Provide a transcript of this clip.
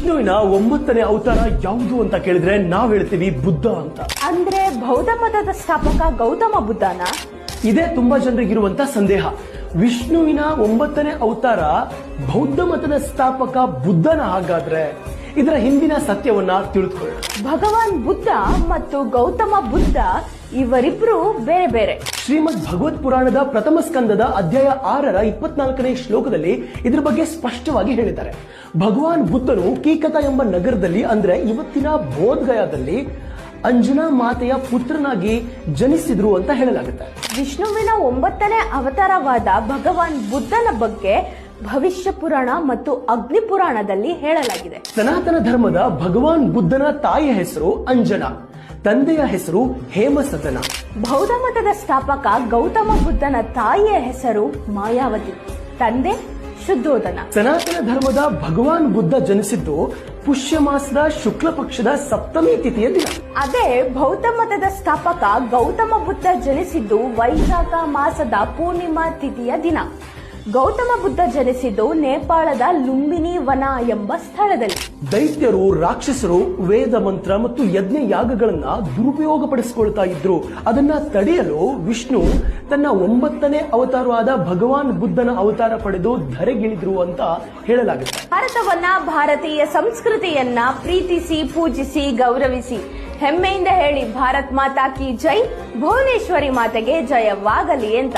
ವಿಷ್ಣುವಿನ 9ನೇ ಅವತಾರ ಯಾವುದು ಅಂತ ಕೇಳಿದ್ರೆ ನಾವ್ ಹೇಳ್ತೀವಿ ಬುದ್ಧ ಅಂತ. ಅಂದ್ರೆ ಬೌದ್ಧ ಮತದ ಸ್ಥಾಪಕ ಗೌತಮ ಬುದ್ಧನ? ಇದೇ ತುಂಬಾ ಜನರಿಗಿರುವಂತ ಸಂದೇಹ. ವಿಷ್ಣುವಿನ 9ನೇ ಅವತಾರ ಬೌದ್ಧ ಮತದ ಸ್ಥಾಪಕ ಬುದ್ಧನ ಹಾಗಾದ್ರೆ ಇದರ ಹಿಂದಿನ ಸತ್ಯವನ್ನ ತಿಳಿದುಕೊಳ್ಳೋಣ. ಭಗವಾನ್ ಬುದ್ಧ ಮತ್ತು ಗೌತಮ ಬುದ್ಧ ಇವರಿಬ್ರು ಬೇರೆ ಬೇರೆ. ಶ್ರೀಮದ್ ಭಗವತ್ ಪುರಾಣದ ಪ್ರಥಮ ಸ್ಕಂದದ ಅಧ್ಯಾಯ 6ರ 24ನೇ ಶ್ಲೋಕದಲ್ಲಿ ಇದ್ರ ಬಗ್ಗೆ ಸ್ಪಷ್ಟವಾಗಿ ಹೇಳಿದ್ದಾರೆ. ಭಗವಾನ್ ಬುದ್ಧನು ಕೀಕತ ಎಂಬ ನಗರದಲ್ಲಿ ಅಂದ್ರೆ ಇವತ್ತಿನ ಬೋಧ್ಗಯಾದಲ್ಲಿ ಅಂಜನಾ ಮಾತೆಯ ಪುತ್ರನಾಗಿ ಜನಿಸಿದ್ರು ಅಂತ ಹೇಳಲಾಗುತ್ತೆ. ವಿಷ್ಣುವಿನ 9ನೇ ಅವತಾರವಾದ ಭಗವಾನ್ ಬುದ್ಧನ ಬಗ್ಗೆ ಭವಿಷ್ಯ ಪುರಾಣ ಮತ್ತು ಅಗ್ನಿ ಪುರಾಣದಲ್ಲಿ ಹೇಳಲಾಗಿದೆ. ಸನಾತನ ಧರ್ಮದ ಭಗವಾನ್ ಬುದ್ಧನ ತಾಯಿಯ ಹೆಸರು ಅಂಜನಾ, ತಂದೆಯ ಹೆಸರು ಹೇಮಸದನ. ಬೌದ್ಧ ಮತದ ಸ್ಥಾಪಕ ಗೌತಮ ಬುದ್ಧನ ತಾಯಿಯ ಹೆಸರು ಮಾಯಾವತಿ, ತಂದೆ ಶುದ್ಧೋಧನ. ಸನಾತನ ಧರ್ಮದ ಭಗವಾನ್ ಬುದ್ಧ ಜನಿಸಿದ್ದು ಪುಷ್ಯ ಮಾಸದ ಶುಕ್ಲ ಪಕ್ಷದ ಸಪ್ತಮಿ ತಿಥಿಯ ದಿನ. ಅದೇ ಬೌದ್ಧ ಮತದ ಸ್ಥಾಪಕ ಗೌತಮ ಬುದ್ಧ ಜನಿಸಿದ್ದು ವೈಶಾಖ ಮಾಸದ ಪೂರ್ಣಿಮಾ ತಿಥಿಯ ದಿನ. ಗೌತಮ ಬುದ್ಧ ಜನಿಸಿದ್ದು ನೇಪಾಳದ ಲುಂಬಿನಿ ವನ ಎಂಬ ಸ್ಥಳದಲ್ಲಿ. ದೈತ್ಯರು, ರಾಕ್ಷಸರು ವೇದ ಮಂತ್ರ ಮತ್ತು ಯಜ್ಞ ಯಾಗಗಳನ್ನ ದುರುಪಯೋಗ ಪಡಿಸಿಕೊಳ್ತಾ ಇದ್ರು. ಅದನ್ನ ತಡೆಯಲು ವಿಷ್ಣು ತನ್ನ 9ನೇ ಅವತಾರವಾದ ಭಗವಾನ್ ಬುದ್ಧನ ಅವತಾರ ಪಡೆದು ಧರೆಗಿಳಿದ್ರು ಅಂತ ಹೇಳಲಾಗುತ್ತೆ. ಭಾರತವನ್ನ, ಭಾರತೀಯ ಸಂಸ್ಕೃತಿಯನ್ನ ಪ್ರೀತಿಸಿ, ಪೂಜಿಸಿ, ಗೌರವಿಸಿ ಹೆಮ್ಮೆಯಿಂದ ಹೇಳಿ ಭಾರತ್ ಮಾತಾ ಕಿ ಜೈ, ಭುವನೇಶ್ವರಿ ಮಾತೆಗೆ ಜಯವಾಗಲಿ ಅಂತ.